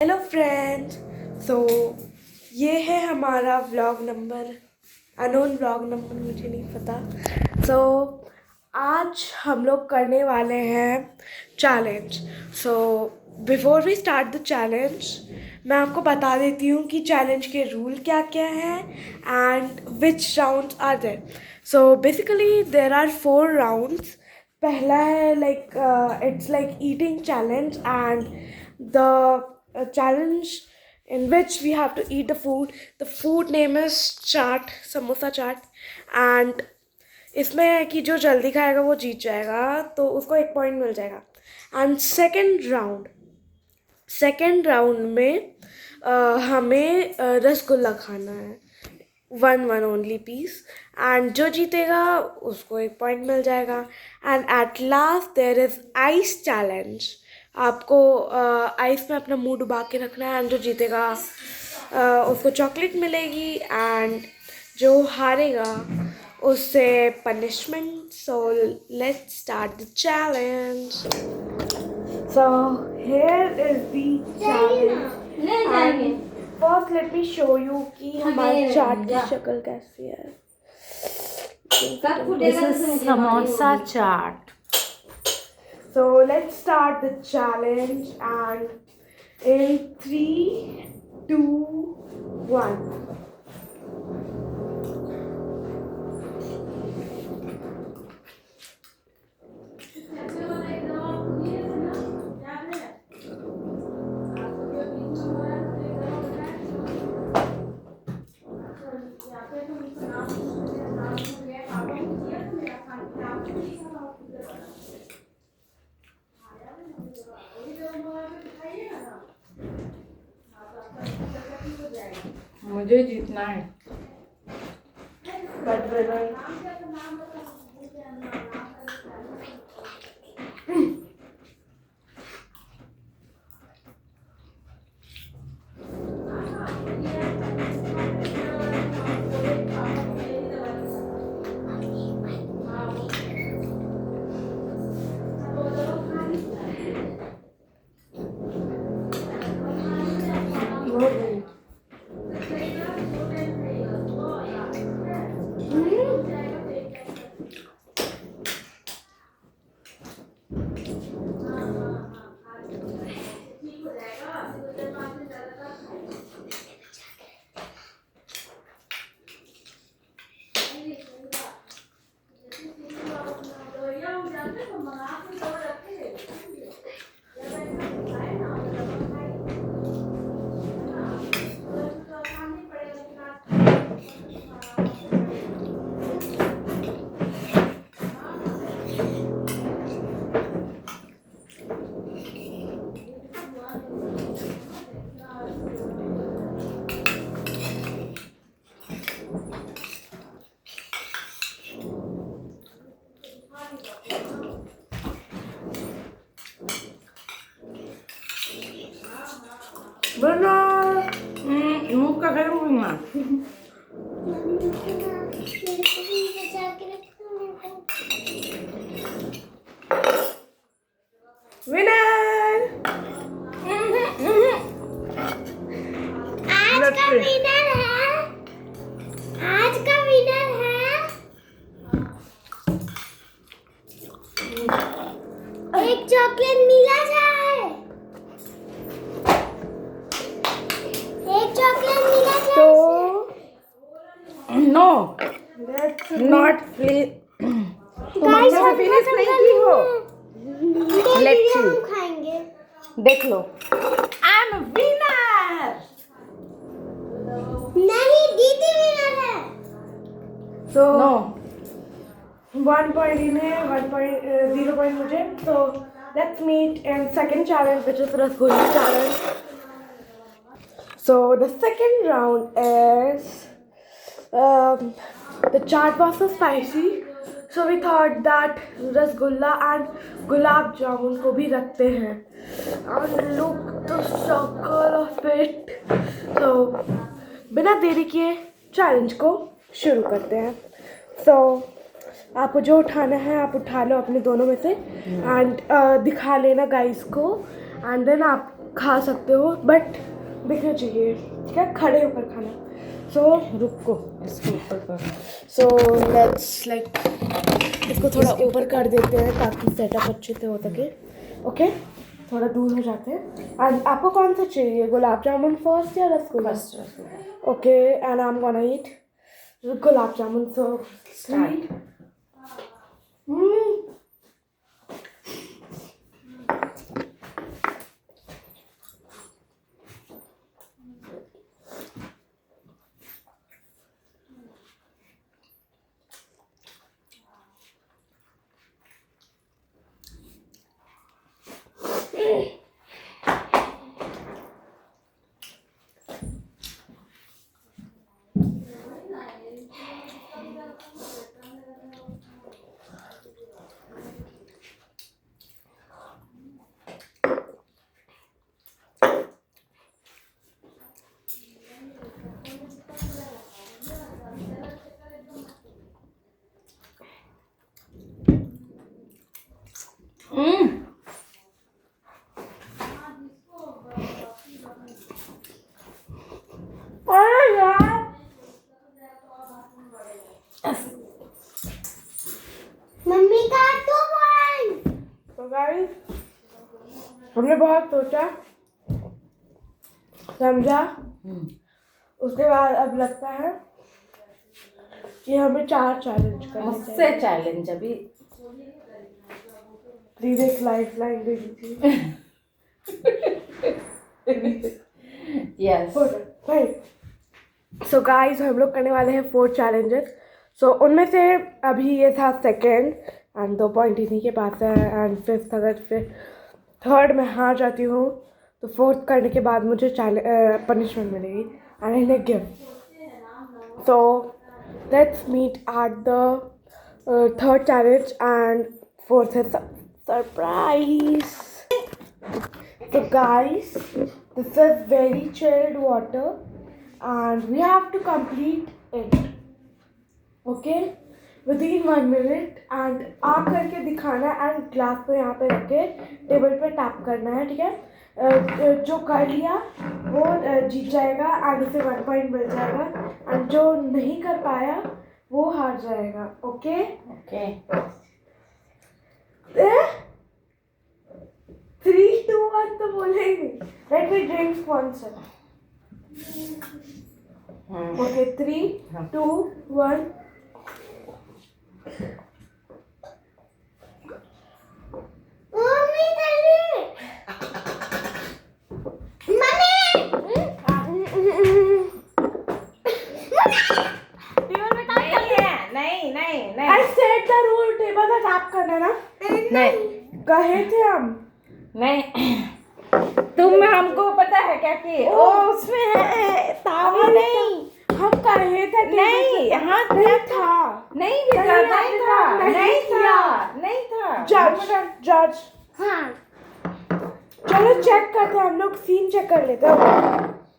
Hello friends. सो ये है हमारा vlog number, unknown vlog number, मुझे नहीं पता। सो आज हम लोग करने वाले हैं challenge. So before we start the challenge मैं आपको बता देती हूँ कि चैलेंज के रूल क्या क्या हैं and which rounds are there. So basically there are 4 rounds. पहला है it's like eating challenge and the challenge in which we have to eat the food. The food name is chaat, samosa chaat, and इसमें है कि जो जल्दी खाएगा वो जीत जाएगा, तो उसको 1 पॉइंट मिल जाएगा। एंड सेकेंड राउंड में हमें रसगुल्ला खाना है, वन ओनली पीस, एंड जो जीतेगा उसको 1 पॉइंट मिल जाएगा। And at last there is ice challenge. आपको आइस में अपना मुंह डुबा के रखना है एंड जो जीतेगा उसको चॉकलेट मिलेगी एंड जो हारेगा उससे punishment. So let's start the challenge. So here is the challenge and first let me show you कि हमारे चाट की शक्ल कैसी है। This is samosa chaat. So let's start the challenge and in 3, 2, 1. मुझे जीतना है। बना मुँह का करूँगा। विनर। आज का विनर है एक चॉकलेट मिला जाए, एक चॉकलेट मिला जाए। तो no let's not please. Guys तुम फिनिश नहीं की हो। Let's see. हम खाएंगे। देख लो। I am winner. नहीं, दीदी विनर है। सो नो 1 पॉइंट इन्हें, 1 पॉइंट 0 पॉइंट मुझे। तो let's meet in second challenge which is rasgulla challenge. So the second round is the chaat was so spicy, so we thought that rasgulla and gulab jamun को भी रखते हैं। And look the circle of it. So बिना देरी किए challenge को शुरू करते हैं। So आपको जो उठाना है आप उठा लो अपने दोनों में से एंड दिखा लेना गाइस को, एंड देन आप खा सकते हो, बट दिखना चाहिए, ठीक है, खड़े होकर खाना। सो रुको इसको ऊपर कर। सो लेट्स लाइक इसको थोड़ा ऊपर कर देते हैं ताकि सेटअप अच्छे से हो सके। ओके, थोड़ा दूर हो जाते हैं। एंड आपको कौन सा चाहिए, गुलाब जामुन फर्स्ट या rasgulla? Okay, and I am gonna eat gulab jamun. So sweet. Mummy का तो वन। तो गाइस, हमने बहुत सोचा समझा, उसके बाद अब लगता है कि हमें 4 चैलेंज करने मुझसे चाहिए। चैलेंज अभी प्लीज एक लाइफ लाइन दे दीजिए। यस। सो गाइस, हम लोग करने वाले हैं 4 चैलेंजेस। सो उनमें से अभी ये था सेकेंड, एंड 2 पॉइंट इन्हीं के पास है। एंड फिफ्थ, अगर फिर थर्ड में हार जाती हूँ तो फोर्थ करने के बाद मुझे पनिशमेंट मिलेगी एंड इन्हें gift. So let's meet at the third challenge and fourth है surprise. So guys, this is very chilled water and we have to complete it, okay, within 1 minute। and आप करके दिखाना एंड ग्लास को यहाँ पे रख के टेबल पे टैप करना है, ठीक है। जो कर लिया वो जीत जाएगा एंड उसे 1 पॉइंट मिल जाएगा, एंड जो नहीं कर पाया वो हार जाएगा। ओके ओके 3, 2, 1 तो बोलेंगे। Let me drink sponsor. Okay 3, 2, 1। Mummy कर नहीं नहीं नहीं I said the rule, table पे टैप करना ना, नहीं कहे थे हम। नहीं तुम हमको पता है क्या कि ओ उसमें है तावा नहीं, हम कहे थे नहीं हाँ नहीं था, नहीं बेटा नहीं था नहीं था नहीं था जज। हाँ चलो चेक करते हैं, हम लोग सीन चेक कर लेते हैं।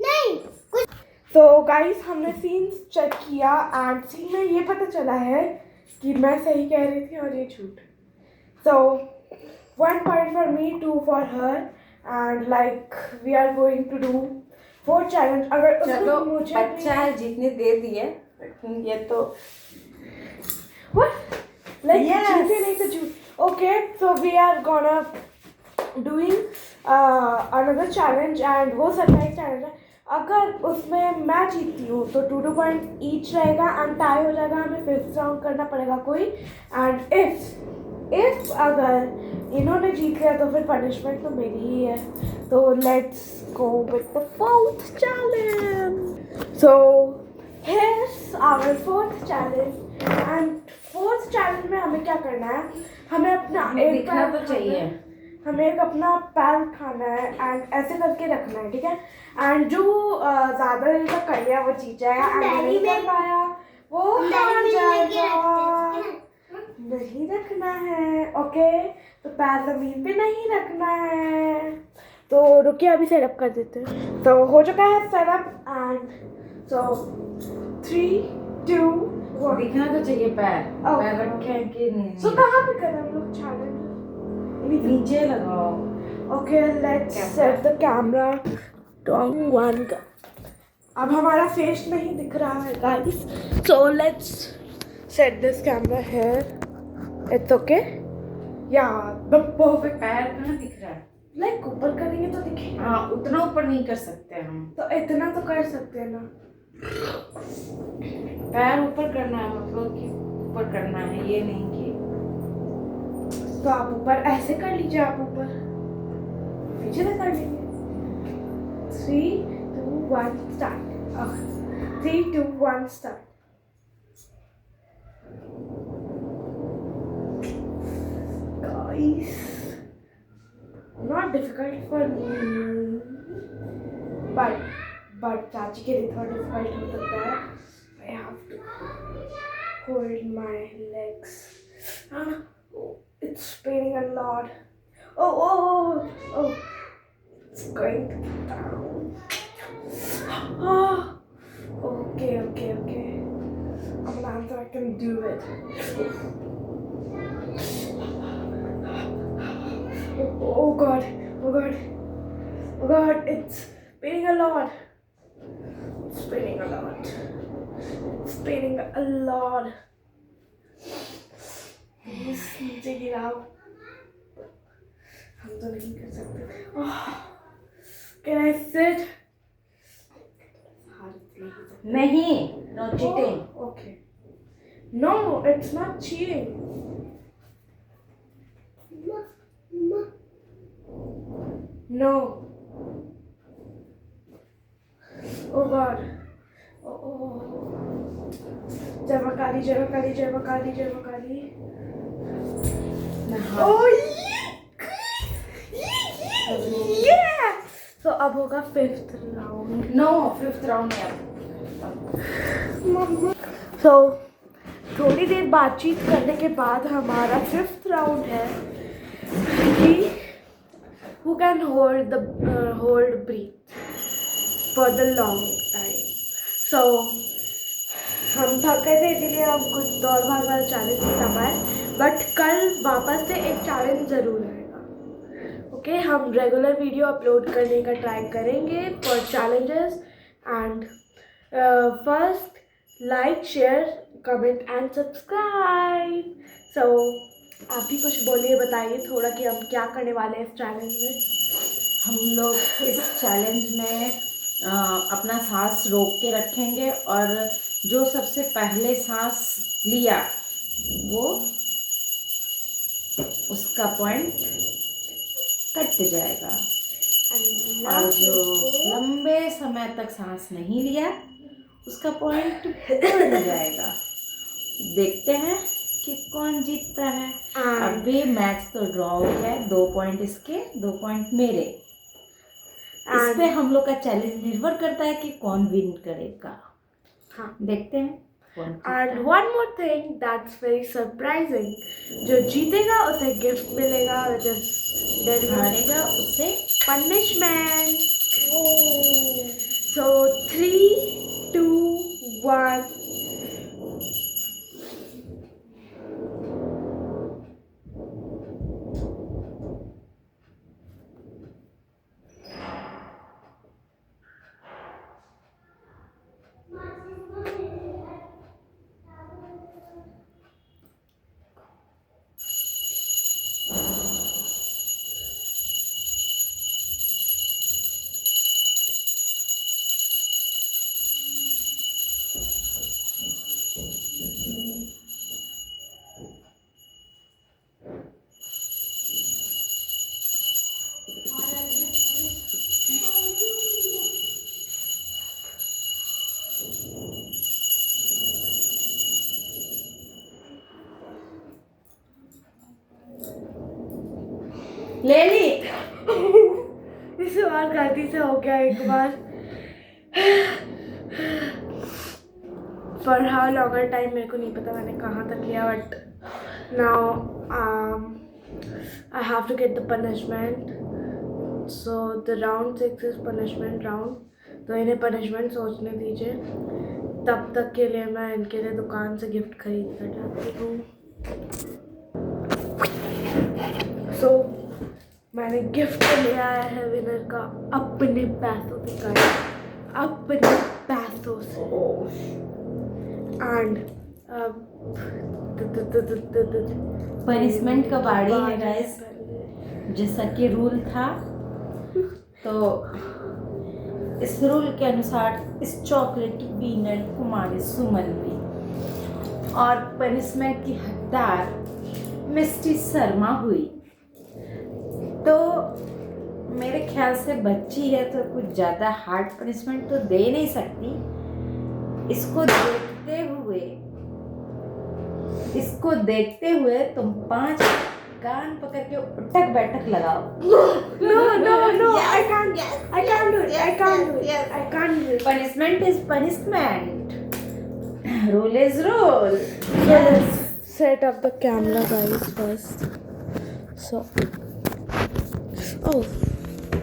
नहीं कुछ तो गाइस, हमने सीन चेक किया एंड सीन में ये पता चला है कि मैं सही कह रही थी और ये झूठ। सो 1 point for me, 2 for her, and like we are going to do 4 challenge। अगर चलो उसमें मुझे अच्छा है जितने दे दिए, लेकिन ये तो what like Yes. जीते नहीं तो झूठ। Okay, so we are gonna doing another challenge and वो सरप्राइज चैलेंज है। अगर उसमें मैं जीतती हूँ तो 2 पॉइंट ईच रहेगा एंड टाई हो जाएगा, हमें 5th राउंड करना पड़ेगा कोई। एंड इफ अगर इन्होंने जीत लिया तो फिर पनिशमेंट तो मेरी ही है। तो let's go with the 4th challenge. So here's our 4th challenge and 4th challenge में हमें क्या करना है, हमें अपना एक दिखना पैर तो चाहिए। हमें एक अपना पैर उठाना है एंड ऐसे करके रखना है, ठीक है। एंड जो ज़्यादा देर तक कर लिया वो जीत जाएगा, एंड नहीं कर पाया वो हार जाएगा। नहीं रखना है, ओके, तो पैर जमीन पे नहीं रखना है। तो रुकिए, अभी सेटअप कर देते हैं। तो हो चुका है सेटअप एंड सो 3, 2, 1। दिखना तो चाहिए पैर, Oh, पैर रखे कि नहीं। सो कहाँ पे करें हम लोग चैलेंज? नीचे लगाओ। Okay, let's set the camera on one. अब हमारा फेस नहीं दिख रहा है guys, so let's set this camera here. It's okay? Yeah, the perfect. पैर कहाँ दिख रहा है? Like ऊपर करेंगे तो दिखेगा. हाँ, उतना ऊपर नहीं कर सकते हम। तो इतना तो कर सकते हैं ना. पैर ऊपर करना है, मतलब कि ऊपर करना है, ये नहीं कि तो आप ऊपर ऐसे कर लीजिए, आप ऊपर पीछे से कर लीजिए. 3, 2, 1 start. 3, 2, 1 start. Guys, not difficult for me, but चाची के लिए थोड़ा difficult हो सकता है. I have to hold my legs. Oh, it's paining a lot. Oh, it's going down. Okay. I'm glad that I can do it. Oh God, it's paining a lot. It's paining a lot. Please, नीचे गिराओ. हम तो नहीं कर सकते. Can I sit? नहीं, no cheating. Okay. No, it's not cheating. No. Oh God. Jai Makali. Oh yeah. So अब होगा 5th round. No, 5th round में अब. So थोड़ी देर बातचीत करने के बाद हमारा 5th round है कि who can hold breath for the long time. So हम थक गए थे, इसलिए हम कुछ दौड़ भाग वाला चैलेंज नहीं कर पाए, बट कल वापस से एक चैलेंज ज़रूर आएगा. ओके, हम रेगुलर वीडियो अपलोड करने का ट्राई करेंगे for challenges. And first like, share, comment and subscribe. So आप भी कुछ बोलिए, बताइए थोड़ा कि हम क्या करने वाले हैं इस चैलेंज में. हम लोग इस चैलेंज में अपना सांस रोक के रखेंगे और जो सबसे पहले सांस लिया वो उसका पॉइंट कट जाएगा, और जो लंबे समय तक सांस नहीं लिया उसका पॉइंट बढ़ जाएगा. देखते हैं कि कौन जीतता है. अभी मैच तो ड्रॉ हो गया है, 2 पॉइंट इसके, 2 पॉइंट मेरे. इस पे हम लोग का चैलेंज निर्भर करता है कि कौन विन करेगा. हाँ, देखते हैं कौन जीतता है. And one more thing that's very surprising, जो जीतेगा उसे गिफ्ट मिलेगा, हारेगा उसे पनिशमेंट. सो 3, 2, 1. ले ली. इस बार गलती से हो गया एक बार. फॉर हाउ लॉन्गर टाइम मेरे को नहीं पता मैंने कहाँ तक लिया, but now I have to get the punishment. So the round 6 is punishment round. तो इन्हें पनिशमेंट सोचने दीजिए, तब तक के लिए मैं इनके लिए दुकान से गिफ्ट खरीद कर जाती हूँ. सो मैंने गिफ्ट ले आया है विनर का अपने पैसों से गाइस, अपने पैसों से। एंड पनिशमेंट का बारी है गाइस, जैसा कि रूल था। तो इस रूल के अनुसार इस चॉकलेट की विनर कुमारी सुमन भी, और पनिशमेंट की हकदार मिस्टी शर्मा हुई। तो मेरे ख्याल से बच्ची है तो कुछ ज़्यादा हार्ड पनिशमेंट तो दे नहीं सकती। इसको देखते हुए तुम 5 कान पकड़ के उठक बैठक लगाओ। No, I can't do it. Punishment is punishment. Rule is rule. So let's set up the camera guys first. So, oh.